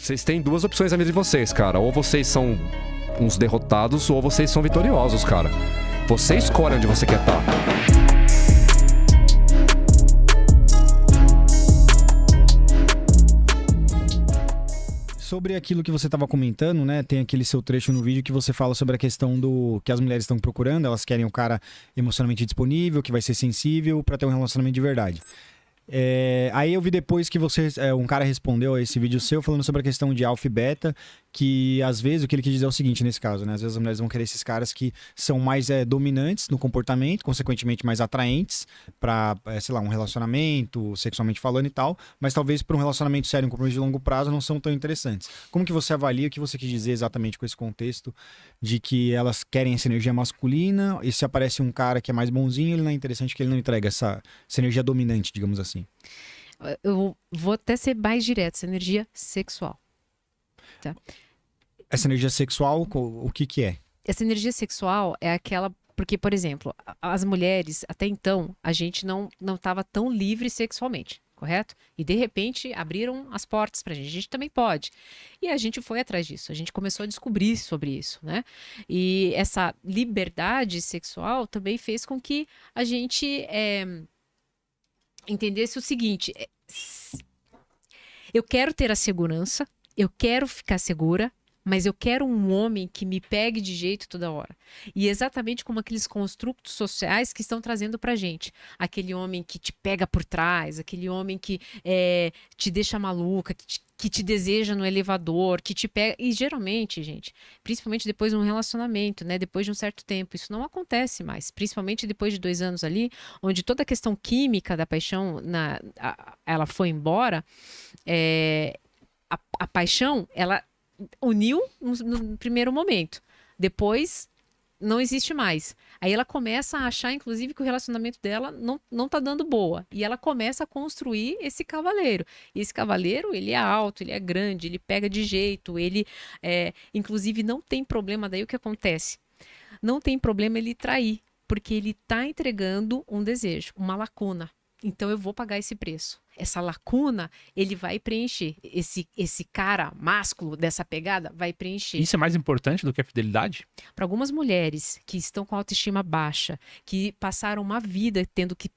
vocês têm duas opções na vida de vocês, cara. Ou vocês são uns derrotados, ou vocês são vitoriosos, cara. Você escolhe onde você quer estar. Sobre aquilo que você estava comentando, né? Tem aquele seu trecho no vídeo que você fala sobre a questão do que as mulheres estão procurando. Elas querem um cara emocionalmente disponível, que vai ser sensível para ter um relacionamento de verdade. Aí eu vi depois que um cara respondeu a esse vídeo seu falando sobre a questão de alfa e beta, que às vezes o que ele quis dizer é o seguinte nesse caso, né? Às vezes as mulheres vão querer esses caras que são mais dominantes no comportamento, consequentemente mais atraentes para, sei lá, um relacionamento, sexualmente falando e tal, mas talvez para um relacionamento sério, um compromisso de longo prazo, não são tão interessantes. Como que você avalia, o que você quis dizer exatamente com esse contexto de que elas querem essa energia masculina e se aparece um cara que é mais bonzinho, ele não é interessante porque ele não entrega essa energia dominante, digamos assim? Eu vou até ser mais direto, essa energia sexual. Tá? Essa energia sexual, o que é? Essa energia sexual é aquela... Porque, por exemplo, as mulheres, até então, a gente não estava tão livre sexualmente, correto? E, de repente, abriram as portas pra gente. A gente também pode. E a gente foi atrás disso. A gente começou a descobrir sobre isso, né? E essa liberdade sexual também fez com que a gente entendesse o seguinte... Eu quero ter a segurança, eu quero ficar segura, mas eu quero um homem que me pegue de jeito toda hora. E exatamente como aqueles construtos sociais que estão trazendo pra gente. Aquele homem que te pega por trás, aquele homem que te deixa maluca, que te deseja no elevador, que te pega... E geralmente, gente, principalmente depois de um relacionamento, né? Depois de um certo tempo, isso não acontece mais. Principalmente depois de 2 anos ali, onde toda a questão química da paixão, ela foi embora. A paixão, ela uniu no primeiro momento. Depois, não existe mais. Aí ela começa a achar, inclusive, que o relacionamento dela não tá dando boa. E ela começa a construir esse cavaleiro. E esse cavaleiro, ele é alto, ele é grande, ele pega de jeito, ele, inclusive, não tem problema. Daí o que acontece? Não tem problema ele trair, porque ele tá entregando um desejo, uma lacuna. Então eu vou pagar esse preço. Essa lacuna, ele vai preencher. Esse cara másculo dessa pegada vai preencher. Isso é mais importante do que a fidelidade? Para algumas mulheres que estão com autoestima baixa, que passaram uma vida tendo que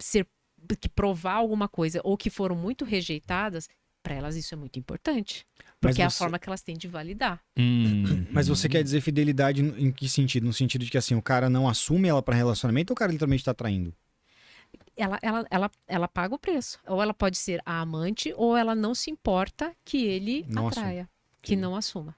provar alguma coisa ou que foram muito rejeitadas, para elas isso é muito importante. Porque é a forma que elas têm de validar. Mas você quer dizer fidelidade em que sentido? No sentido de que assim, o cara não assume ela para relacionamento ou o cara literalmente tá traindo? Ela paga o preço. Ou ela pode ser a amante, ou ela não se importa que ele não atraia, que não assuma.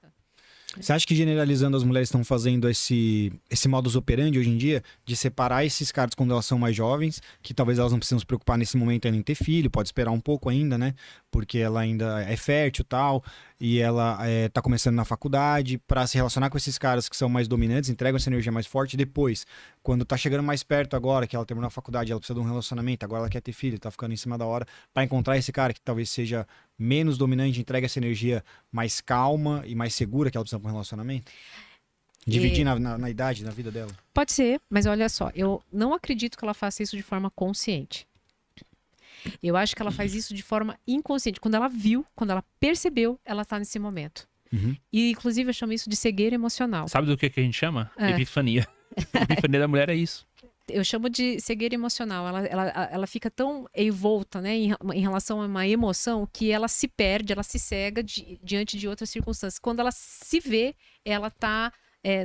Você acha que generalizando as mulheres estão fazendo esse modus operandi hoje em dia de separar esses caras quando elas são mais jovens, que talvez elas não precisam se preocupar nesse momento ainda em ter filho, pode esperar um pouco ainda, né? Porque ela ainda é fértil e tal, e ela tá começando na faculdade, para se relacionar com esses caras que são mais dominantes, entregam essa energia mais forte, e depois, quando tá chegando mais perto agora, que ela terminou a faculdade, ela precisa de um relacionamento, agora ela quer ter filho, tá ficando em cima da hora, para encontrar esse cara que talvez seja menos dominante, entrega essa energia mais calma e mais segura que ela precisa para um relacionamento? Dividir na idade, na vida dela? Pode ser, mas olha só, eu não acredito que ela faça isso de forma consciente. Eu acho que ela faz isso de forma inconsciente. Quando ela viu, quando ela percebeu, ela tá nesse momento. E, inclusive, eu chamo isso de cegueira emocional. Sabe do que a gente chama? Epifania. A epifania da mulher é isso. Eu chamo de cegueira emocional. Ela fica tão envolta, né, em relação a uma emoção, que ela se perde, ela se cega diante de outras circunstâncias. Quando ela se vê, ela tá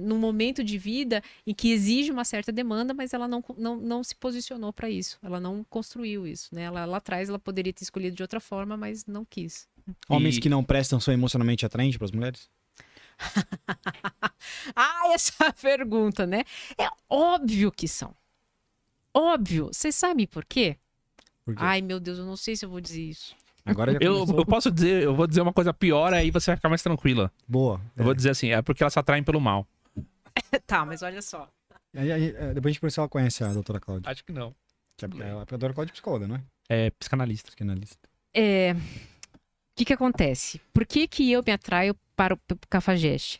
num momento de vida em que exige uma certa demanda, mas ela não se posicionou para isso. Ela não construiu isso, né? Ela lá atrás ela poderia ter escolhido de outra forma, mas não quis. Homens que não prestam são emocionalmente atraentes para as mulheres? Essa pergunta, né? É óbvio que são. Óbvio. Vocês sabem por quê? Por quê? Ai, meu Deus, eu não sei se eu vou dizer isso. Agora já eu posso dizer, eu vou dizer uma coisa pior, aí você vai ficar mais tranquila. Boa. Eu vou dizer assim, é porque elas se atraem pelo mal. Tá, mas olha só. Depois a gente pensa se ela conhece a doutora Cláudia. Acho que não. A doutora Cláudia é psicóloga, não é? É psicanalista. O que acontece? Por que eu me atraio para o cafajeste?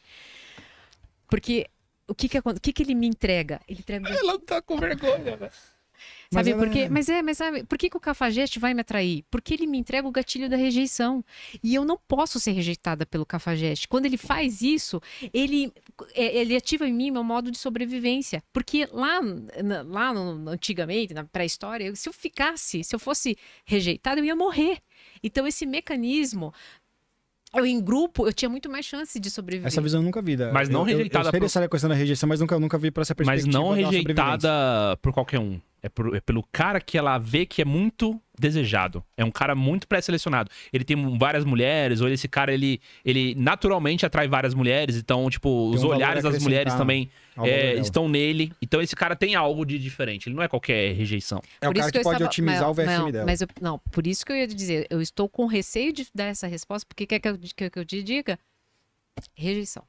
Porque o que ele me entrega? Ele entrega... Ela tá com vergonha, velho. Mas Sabe por quê? ela- Mas sabe, por que que o cafajeste vai me atrair? Porque ele me entrega o gatilho da rejeição. E eu não posso ser rejeitada pelo cafajeste. Quando ele faz isso, ele ativa em mim meu modo de sobrevivência. Porque antigamente, na pré-história, se eu fosse rejeitada, eu ia morrer. Então, esse mecanismo, eu em grupo, eu tinha muito mais chance de sobreviver. Essa visão eu nunca vi. Mas não rejeitada Eu sei dessa questão da rejeição, mas nunca vi por essa Mas perspectiva. não da sobrevivência. rejeitada por qualquer um. É pelo cara que ela vê que é muito desejado. É um cara muito pré-selecionado. Ele tem várias mulheres, ou esse cara, ele naturalmente atrai várias mulheres. Então, tipo, os um valor olhares a das mulheres acrescentar também ao valor dela. estão nele. Então, esse cara tem algo de diferente. Ele não é qualquer rejeição. É o Por isso cara que eu pode estava- otimizar o VSM dela. Mas não, por isso que eu ia te dizer, eu estou com receio de dar essa resposta, porque quer que eu te diga? Rejeição.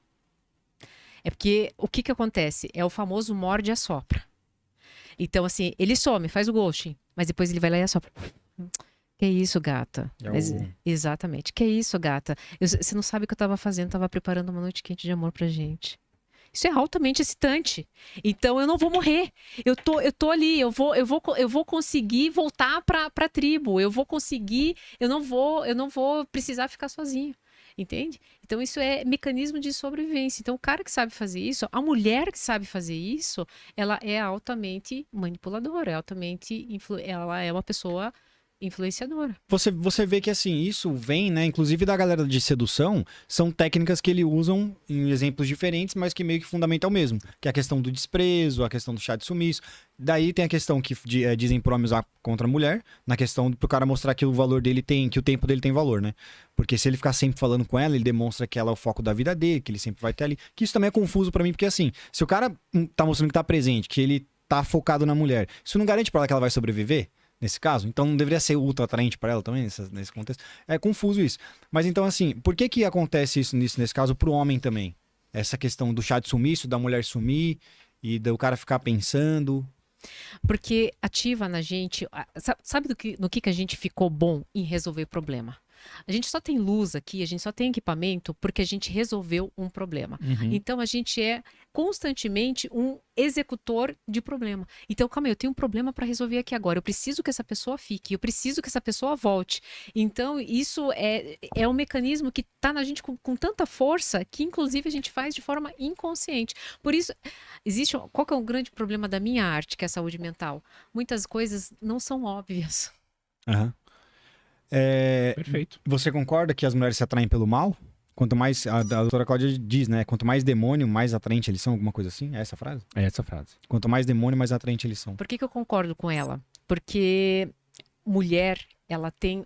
É porque o que acontece? É o famoso morde e assopra. Então, assim, ele some, faz o ghosting, mas depois ele vai lá e assopra. Que isso, gata? É Mas- o- Exatamente. Que isso, gata? Você não sabe o que eu tava fazendo, tava preparando uma noite quente de amor pra gente. Isso é altamente excitante. Então eu não vou morrer. Eu tô ali, eu vou conseguir voltar pra tribo. Eu vou conseguir, eu não vou precisar ficar sozinho. Entende? Então isso é mecanismo de sobrevivência. Então o cara que sabe fazer isso, a mulher que sabe fazer isso, ela é altamente manipuladora, ela é uma pessoa influenciadora. Você vê que assim, isso vem, né? Inclusive da galera de sedução, são técnicas que eles usam em exemplos diferentes, mas que meio que fundamental mesmo. Que é a questão do desprezo, a questão do chá de sumiço. Daí tem a questão que dizem pro homem usar contra a mulher, na questão pro cara mostrar que o valor dele tem, que o tempo dele tem valor, né? Porque se ele ficar sempre falando com ela, ele demonstra que ela é o foco da vida dele, que ele sempre vai ter ali. Que isso também é confuso pra mim, porque assim, se o cara tá mostrando que tá presente, que ele tá focado na mulher, isso não garante pra ela que ela vai sobreviver? Nesse caso, então não deveria ser ultra atraente para ela também, nesse contexto. É confuso isso. Mas então, assim, por que acontece isso nesse caso pro homem também? Essa questão do chá de sumiço, da mulher sumir e do cara ficar pensando. Porque ativa na gente. Sabe no que a gente ficou bom em resolver problema? A gente só tem luz aqui, a gente só tem equipamento porque a gente resolveu um problema. Então a gente é constantemente um executor de problema. Então, calma aí, eu tenho um problema para resolver aqui agora. Eu preciso que essa pessoa fique, eu preciso que essa pessoa volte. Então, isso é um mecanismo que está na gente com tanta força que, inclusive, a gente faz de forma inconsciente. Por isso, qual que é o grande problema da minha arte, que é a saúde mental? Muitas coisas não são óbvias. Aham. Perfeito. Você concorda que as mulheres se atraem pelo mal? Quanto mais, a doutora Cláudia diz, né? Quanto mais demônio, mais atraente eles são, alguma coisa assim? É essa a frase? É essa frase. Quanto mais demônio, mais atraente eles são. Por que eu concordo com ela? Porque mulher, ela tem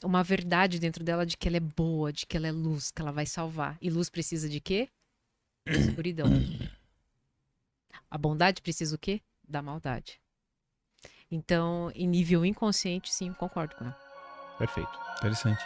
uma verdade dentro dela de que ela é boa, de que ela é luz, que ela vai salvar. E luz precisa de quê? Escuridão. A bondade precisa o quê? Da maldade. Então, em nível inconsciente, sim, concordo com ela. Perfeito. Interessante.